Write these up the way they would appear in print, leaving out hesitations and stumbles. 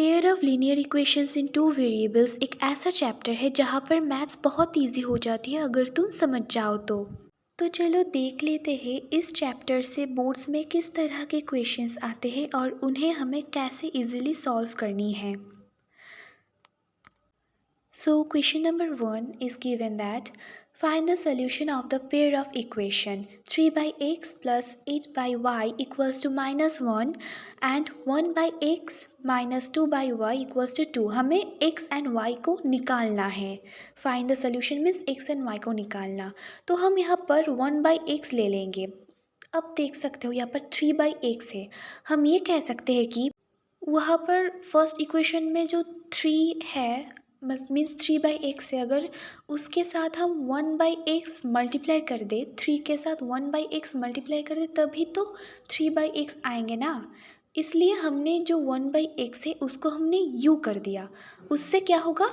Pair of linear equations in two variables एक ऐसा chapter है जहाँ पर मैथ्स बहुत इजी हो जाती है अगर तुम समझ जाओ तो चलो देख लेते हैं इस चैप्टर से बोर्ड्स में किस तरह के क्वेश्चंस आते हैं और उन्हें हमें कैसे इजीली सॉल्व करनी है। So question number 1 is given that find the solution of the pair of equation 3 by x plus 8 by y equals to -1 and 1 by x minus 2 by y equals to 2। हमें x and y को निकालना है। find the solution means x and y को निकालना। तो हम यहाँ पर 1 by x ले लेंगे। अब देख सकते हो यहाँ पर 3 by x है। हम ये कह सकते हैं कि वहाँ पर फर्स्ट इक्वेशन में जो 3 है मीन्स 3 बाई एक्स है, अगर उसके साथ हम 1 बाई एक्स मल्टीप्लाई कर दे, 3 के साथ 1 बाई एक्स मल्टीप्लाई कर दे तभी तो 3 बाई एक्स आएंगे ना। इसलिए हमने जो 1 बाई एक्स है उसको हमने यू कर दिया। उससे क्या होगा,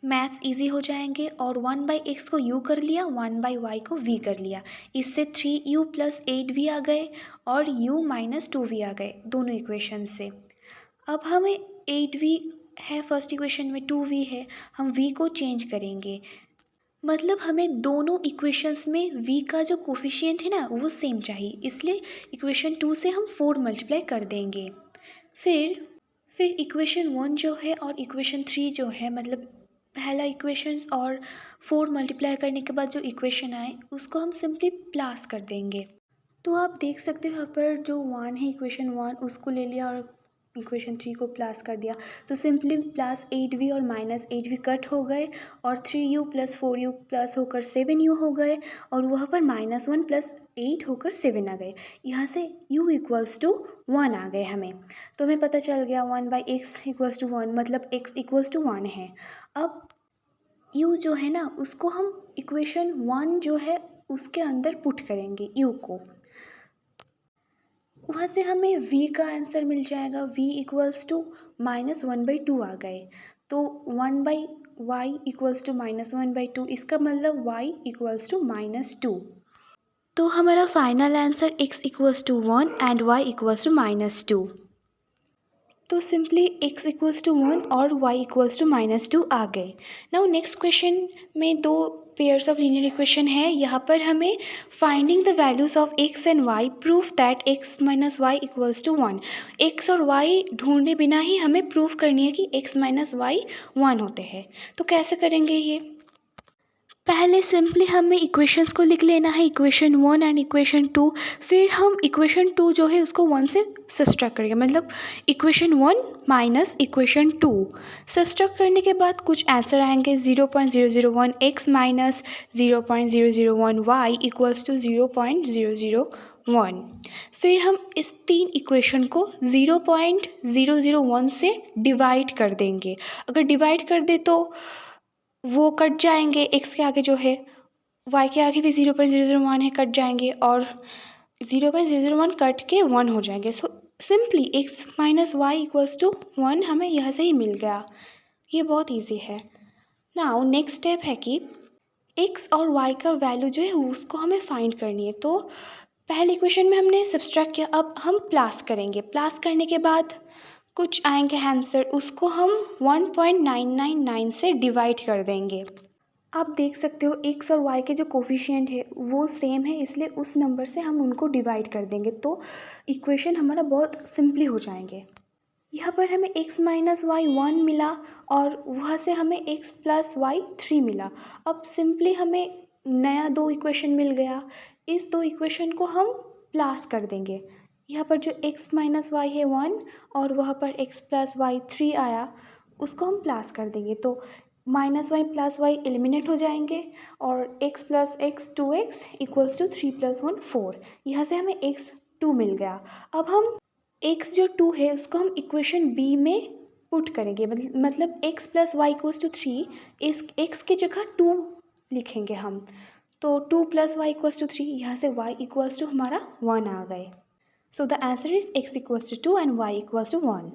मैथ्स इजी हो जाएंगे। और 1 बाई एक्स को यू कर लिया, 1 बाई वाई को वी कर लिया। इससे 3u प्लस 8v आ गए और u माइनस 2v आ गए दोनों इक्वेशन से। अब हमें 8v है फर्स्ट इक्वेशन में, 2v है, हम v को चेंज करेंगे। मतलब हमें दोनों इक्वेशंस में v का जो कोफिशिएंट है ना वो सेम चाहिए, इसलिए इक्वेशन 2 से हम 4 मल्टीप्लाई कर देंगे। फिर इक्वेशन 1 जो है और इक्वेशन 3 जो है, मतलब पहला इक्वेशंस और 4 मल्टीप्लाई करने के बाद जो इक्वेशन आए उसको हम सिंपली प्लस कर देंगे। तो आप देख सकते हो यहाँ पर जो 1 है इक्वेशन 1 उसको ले लिया और इक्वेशन 3 को प्लस कर दिया। तो सिंपली प्लस 8v और माइनस 8v कट हो गए और 3u प्लस 4u प्लस होकर 7u हो गए और वहाँ पर -1 प्लस 8 होकर 7 आ गए। यहाँ से u इक्वल्स टू 1 आ गए हमें। तो हमें पता चल गया 1 बाई एक्स इक्वल्स टू 1, मतलब x इक्वल्स टू 1 है। अब u जो है ना उसको हम इक्वेशन 1 जो है उसके अंदर पुट करेंगे u को। वहाँ से हमें v का आंसर मिल जाएगा, v इक्वल्स टू -1/2 आ गए। तो 1 बाई वाई इक्वल्स टू -1/2, इसका मतलब y इक्वल्स टू -2। तो हमारा final answer x equals to 1 and y equals to -2। तो सिंपली x इक्वल्स टू 1 और y इक्वल्स टू -2 आ गए। नाउ नेक्स्ट क्वेश्चन में दो पेयर्स ऑफ लीनियर इक्वेशन है। यहाँ पर हमें finding the values of x and y proof that x minus y equals to 1। x और y ढूंढने बिना ही हमें प्रूफ करनी है कि x माइनस वाई 1 होते हैं। तो कैसे करेंगे ये, पहले सिंपली हमें इक्वेशंस को लिख लेना है, इक्वेशन 1 एंड इक्वेशन 2। फिर हम इक्वेशन 2 जो है उसको 1 से सब्सट्रैक्ट करेंगे, मतलब इक्वेशन 1 माइनस इक्वेशन 2। सब्सट्रैक्ट करने के बाद कुछ आंसर आएंगे 0.001 x minus 0.001 y equals to 0.001। फिर हम इस तीन इक्वेशन को 0.001 से डिवाइड कर देंगे। अगर डिवाइड कर दे तो वो कट जाएंगे, x के आगे जो है, y के आगे भी 0.001 है, कट जाएंगे और 0.001 कट के 1 हो जाएंगे। So simply x minus y equals to 1 हमें यहाँ से ही मिल गया। ये बहुत इजी है। नाउ नेक्स्ट स्टेप है कि x और y का वैल्यू जो है उसको हमें फाइंड करनी है। तो पहले इक्वेशन में हमने सब्सट्रैक्ट किया, अब हम प्लस करेंगे। प्लस करने के बाद कुछ आएंगे आंसर, उसको हम 1.999 से डिवाइड कर देंगे। आप देख सकते हो x और y के जो कोफिशिएंट है वो सेम है, इसलिए उस नंबर से हम उनको डिवाइड कर देंगे तो इक्वेशन हमारा बहुत सिंपली हो जाएंगे। यहाँ पर हमें x माइनस वाई 1 मिला और वहाँ से हमें x प्लस वाई 3 मिला। अब सिंपली हमें नया दो इक्वेशन मिल गया, इस दो इक्वेशन को हम प्लस कर देंगे। यहाँ पर जो x माइनस वाई है 1 और वहाँ पर x प्लस वाई 3 आया, उसको हम प्लस कर देंगे। तो minus y plus y eliminate हो जाएंगे और x plus x 2x equals to 3 plus 1 4। यहाँ से हमें x 2 मिल गया। अब हम x जो 2 है उसको हम इक्वेशन b में पुट करेंगे, मतलब x plus y equals to 3, इस x की जगह 2 लिखेंगे हम। तो 2 प्लस वाई इक्वल्स टू 3, यहाँ से y इक्वल्स टू हमारा 1 आ गए। So the answer is x equals to 2 and y equals to 1।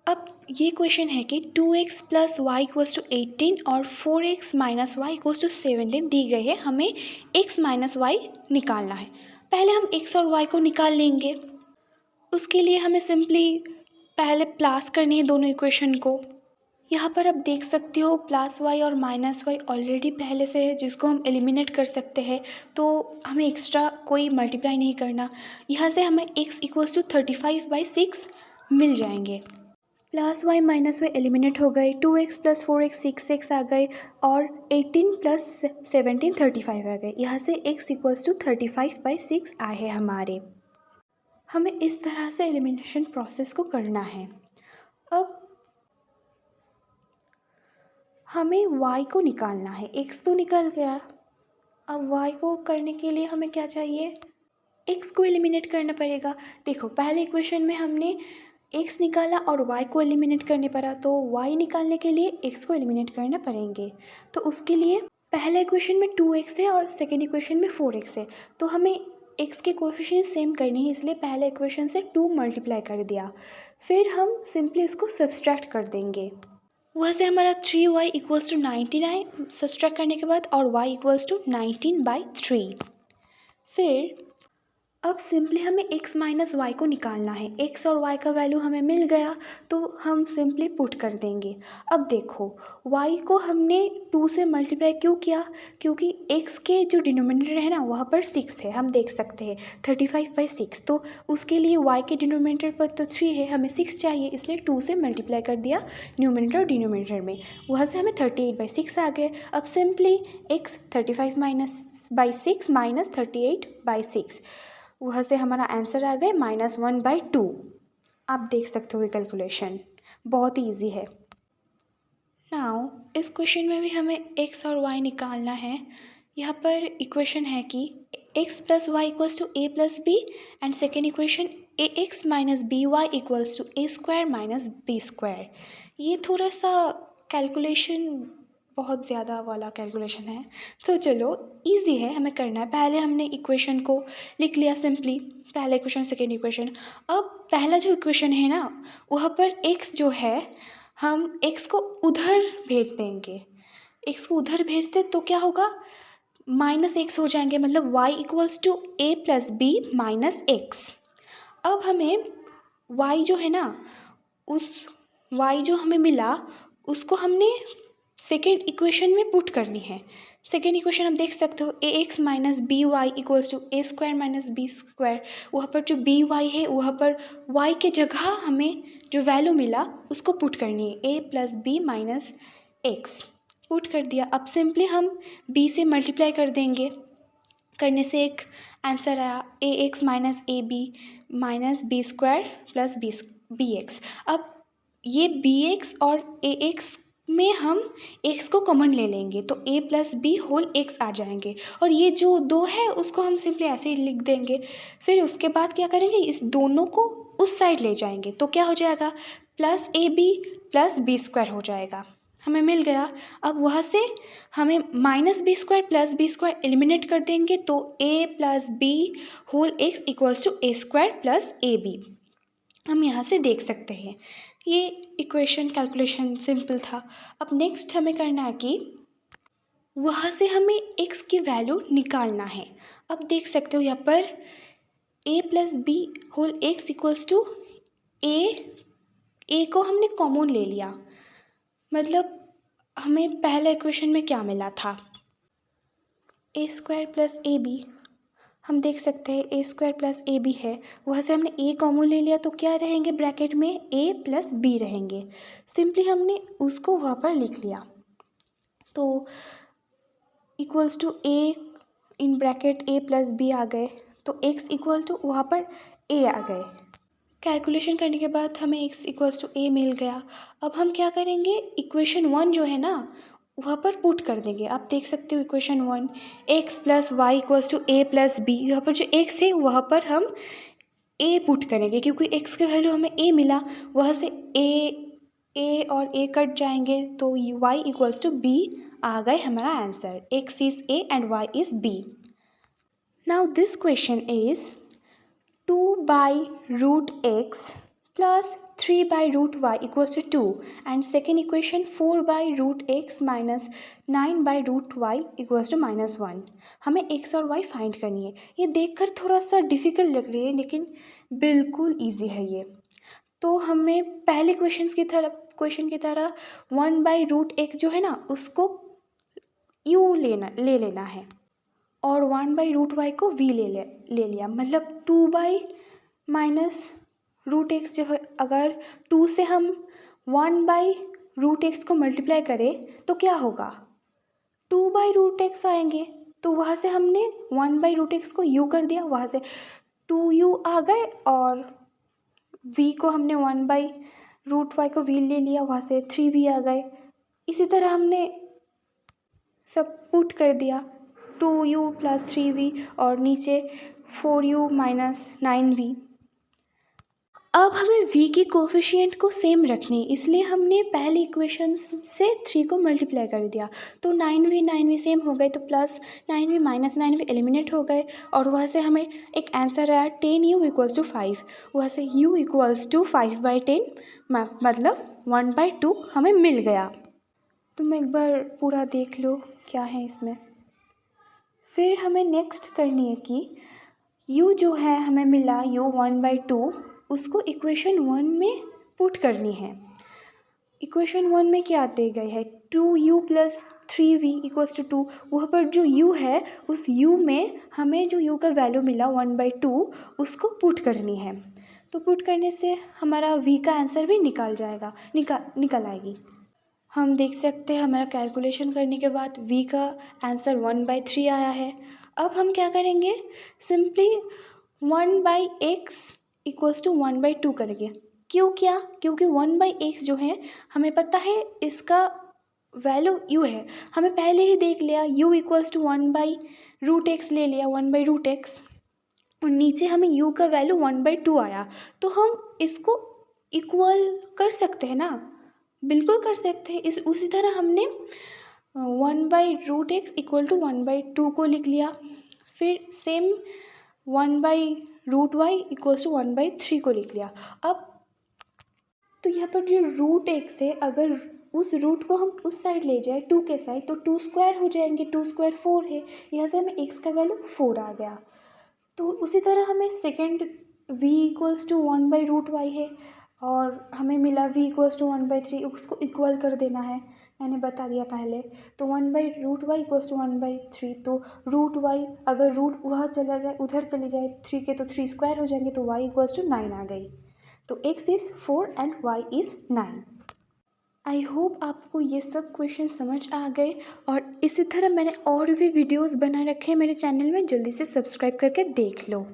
अब ये क्वेश्चन है कि 2x plus y equals to 18 और 4x minus y equals to 17 दी गई है। हमें x माइनस वाई निकालना है। पहले हम x और y को निकाल लेंगे। उसके लिए हमें सिंपली पहले प्लस करनी है दोनों इक्वेशन को। यहाँ पर आप देख सकते हो प्लस वाई और माइनस वाई ऑलरेडी पहले से है, जिसको हम एलिमिनेट कर सकते हैं, तो हमें एक्स्ट्रा कोई मल्टीप्लाई नहीं करना। यहाँ से हमें x इक्वल्स टू 35/6 मिल जाएंगे। Plus y minus y eliminate हो गए, 2x प्लस 4x 6x आ गए, और 18 प्लस 17 35 आ गए। यहाँ से x इक्वल्स टू 35/6 आए हैं हमारे। हमें इस तरह से एलिमिनेशन प्रोसेस को करना है। अब हमें y को निकालना है। x तो निकल गया, अब y को करने के लिए हमें क्या चाहिए, x को एलिमिनेट करना पड़ेगा। देखो पहले इक्वेशन में हमने x निकाला और y को एलिमिनेट करने पड़ा, तो y निकालने के लिए x को एलिमिनेट करना पड़ेंगे। तो उसके लिए पहले इक्वेशन में 2x है और सेकेंड इक्वेशन में 4x है, तो हमें x के कोएफिशिएंट सेम करनी है, इसलिए पहले इक्वेशन से 2 मल्टीप्लाई कर दिया। फिर हम सिंपली इसको सब्सट्रैक्ट कर देंगे। वहाँ से हमारा 3y इक्वल्स टू 99 सब्सट्रैक्ट करने के बाद, और y इक्वल्स टू 19/3। फिर अब सिंपली हमें x माइनस वाई को निकालना है। x और y का वैल्यू हमें मिल गया, तो हम सिंपली पुट कर देंगे। अब देखो y को हमने 2 से मल्टीप्लाई क्यों किया, क्योंकि x के जो डिनोमिनेटर है ना वहाँ पर 6 है, हम देख सकते हैं 35/6, तो उसके लिए y के डिनोमिनेटर पर तो 3 है, हमें 6 चाहिए, इसलिए 2 से मल्टीप्लाई कर दिया न्यूमिनेटर और डिनोमिनेटर में। वहाँ से हमें 38/6 आ गए। अब सिंपली x 35/6 माइनस 38/6, वहाँ से हमारा आंसर आ गए -1/2। आप देख सकते हो ये कैलकुलेशन बहुत ही ईजी है। नाउ इस क्वेश्चन में भी हमें x और y निकालना है। यहाँ पर इक्वेशन है कि x plus y equals to a plus b, and second equation ax minus b y equals to a square minus b square. ये थोड़ा सा कैलकुलेशन बहुत ज़्यादा वाला कैलकुलेशन है, तो चलो इजी है, हमें करना है। पहले हमने इक्वेशन को लिख लिया सिंपली, पहला इक्वेशन सेकेंड इक्वेशन। अब पहला जो इक्वेशन है ना वहाँ पर x जो है, हम x को उधर भेज देंगे। x को उधर भेजते तो क्या होगा, -x हो जाएंगे, मतलब y equals to a plus b minus x. अब हमें y जो है ना, उस y जो हमें मिला उसको हमने सेकेंड इक्वेशन में पुट करनी है। सेकेंड इक्वेशन आप देख सकते हो ax minus b y equals to a square minus b square. वहाँ पर जो बी वाई है वहाँ पर y के जगह हमें जो वैल्यू मिला उसको पुट करनी है, a plus b minus x put कर दिया। अब सिंपली हम b से मल्टीप्लाई कर देंगे, करने से एक आंसर आया ax minus a b minus b square plus b x. अब ये bx और ax में हम x को कॉमन ले लेंगे, तो a plus b whole x आ जाएंगे, और ये जो 2 है उसको हम सिंपली ऐसे ही लिख देंगे। फिर उसके बाद क्या करेंगे, इस दोनों को उस साइड ले जाएंगे, तो क्या हो जाएगा plus a b plus b square हो जाएगा, हमें मिल गया। अब वहाँ से हमें minus b square plus b square eliminate कर देंगे, तो a plus b whole x equals to a square plus a b. हम यहाँ से देख सकते हैं ये इक्वेशन कैलकुलेशन सिंपल था। अब नेक्स्ट हमें करना है कि वहाँ से हमें x की वैल्यू निकालना है। अब देख सकते हो यहाँ पर a plus b whole x equals to a को हमने कॉमन ले लिया, मतलब हमें पहले इक्वेशन में क्या मिला था a square plus a b, हम देख सकते हैं a square plus a b है, वहाँ से हमने a कॉमन ले लिया, तो क्या रहेंगे ब्रैकेट में a प्लस बी रहेंगे। सिंपली हमने उसको वहाँ पर लिख लिया, तो इक्वल्स टू a इन ब्रैकेट a प्लस बी आ गए, तो x इक्वल टू वहाँ पर a आ गए। कैलकुलेशन करने के बाद हमें x इक्वल्स टू a मिल गया। अब हम क्या करेंगे, इक्वेशन 1 जो है ना वहाँ पर पुट कर देंगे। आप देख सकते हो equation 1 x plus y equals to a plus b, यहाँ पर जो x है वहाँ पर हम a पुट करेंगे, क्योंकि x के वैल्यू हमें a मिला, वहाँ से a और a कट जाएंगे, तो y इक्वल्स टू b आ गए हमारा answer. x is a and y is b। Now this question is 2/√x plus 3/√y equals to 2, and second equation 4/√x minus 9/√y equals to -1। हमें x और y find करनी है। ये देखकर थोड़ा सा डिफ़िकल्ट लग रही है, लेकिन बिल्कुल ईजी है ये। तो हमें पहले क्वेश्चन की तरह 1/√x जो है ना उसको ले लेना है और 1/√y को v ले लिया, मतलब 2/-√x जो है, अगर 2 से हम 1/√x को मल्टीप्लाई करें तो क्या होगा, 2/√x आएंगे। तो वहाँ से हमने 1/√x को u कर दिया, वहाँ से 2u आ गए और v को हमने 1/√y को v ले लिया, वहाँ से 3v आ गए। इसी तरह हमने सब पुट कर दिया, 2u + 3v और नीचे 4u - 9v। अब हमें v की कोफिशिएंट को सेम रखनी, इसलिए हमने पहले इक्वेशन से 3 को मल्टीप्लाई कर दिया। तो 9v सेम हो गए, तो +9v - 9v एलिमिनेट हो गए और वहाँ से हमें एक आंसर आया 10u = 5। वहाँ से u = 5/10 मतलब 1/2 हमें मिल गया। तुम एक बार पूरा देख लो क्या है इसमें। फिर हमें नेक्स्ट करनी है कि u जो है हमें मिला u 1/2, उसको इक्वेशन 1 में पुट करनी है। इक्वेशन 1 में क्या दे गए है, 2u + 3v = 2। वहाँ पर जो u है उस u में हमें जो u का वैल्यू मिला 1/2 उसको पुट करनी है। तो पुट करने से हमारा v का आंसर भी निकल आएगी। हम देख सकते हैं हमारा कैलकुलेशन करने के बाद v का आंसर 1/3 आया है। अब हम क्या करेंगे, सिंपली 1/x = 1/2 करेंगे। क्योंकि 1/x जो है हमें पता है इसका वैल्यू u है, हमें पहले ही देख लिया, u = 1/√x ले लिया, 1/√x, और नीचे हमें u का वैल्यू 1/2 आया। तो हम इसको इक्वल कर सकते हैं ना, बिल्कुल कर सकते हैं। उसी तरह हमने 1/√x = 1/2 को लिख लिया, फिर सेम 1/√y = 1/3 को लिख लिया। अब तो यहाँ पर जो √x है, अगर उस रूट को हम उस साइड ले जाए 2 के साइड, तो 2² हो जाएंगे, 2² 4 है, यहाँ से हमें x का वैल्यू 4 आ गया। तो उसी तरह हमें सेकेंड v = 1/√y है और हमें मिला v = 1/3, उसको इक्वल कर देना है, मैंने बता दिया पहले। तो 1/√y = 1/3, तो √y अगर रूट वहाँ चला जाए, उधर चली जाए 3 के, तो 3² हो जाएंगे, तो y = 9 आ गई। तो x is 4 and y is 9। I hope आपको ये सब क्वेश्चन समझ आ गए, और इसी तरह मैंने और भी वीडियोस बना रखे हैं मेरे चैनल में, जल्दी से सब्सक्राइब करके देख लो।